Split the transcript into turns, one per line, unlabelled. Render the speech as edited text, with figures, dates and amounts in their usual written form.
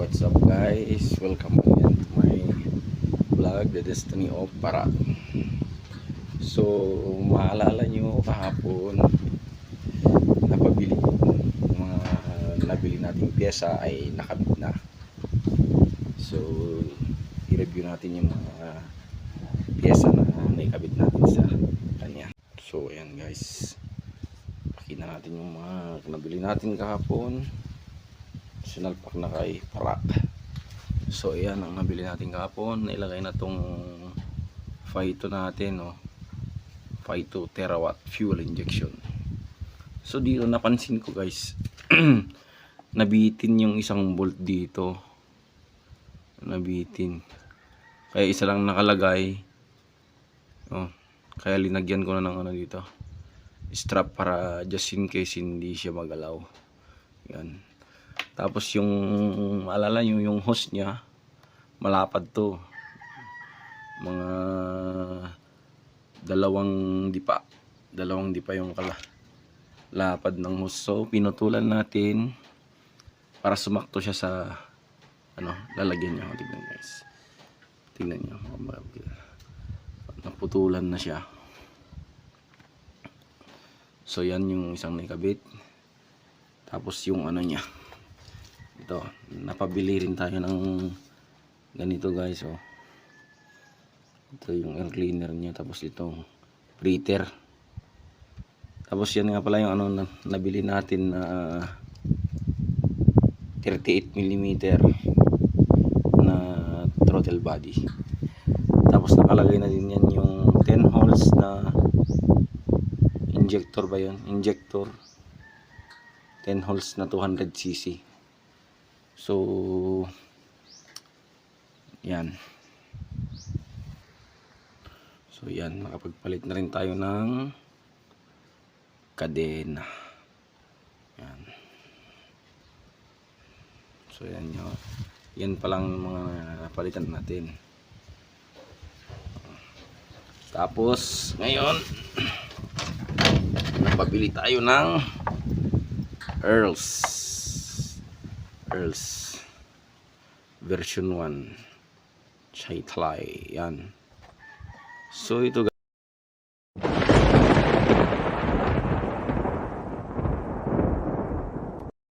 what's up guys? Welcome again to my vlog, The Destiny of Para. So, maalala nyo kahapon, napabili mga nabili nating pyesa ay nakabit na. So, i-review natin yung mga pyesa na naikabit natin sa kanya. So, ayan guys, pakita natin yung mga nabili natin kahapon. Sinalpak na kay Para. So ayan ang nabili natin kahapon. Nailagay na tong Phyto natin, no? Phyto terawatt fuel injection. So dito napansin ko guys, nabitin yung isang bolt dito. Nabitin. Kaya isa lang nakalagay. Oh, kaya linagyan ko na ng ano dito, strap, para just in case hindi siya magalaw. Yan. Tapos yung maalala nyo, yung hose nya malapad to, mga dalawang dipa yung lapad ng hose. So pinutulan natin para sumakto siya sa ano lalagyan niya. Tignan guys, tignan nyo, naputulan na siya. So yan yung isang nakabit. Tapos yung ano nya, ito, napabili rin tayo ng ganito guys, oh. Ito yung air cleaner niya, tapos itong breather. Tapos yan nga pala yung ano nabili natin na 38mm na throttle body. Tapos nakalagay na din yan yung 10 holes na injector ba yun? Injector 10 holes na 200cc. So yan. So yan, nakapagpalit na rin tayo ng kadena. Yan. So yan yun. Yan palang mga napalitan natin. Tapos ngayon napabili tayo ng Earls version 1 Chaitlai. Yan. So ito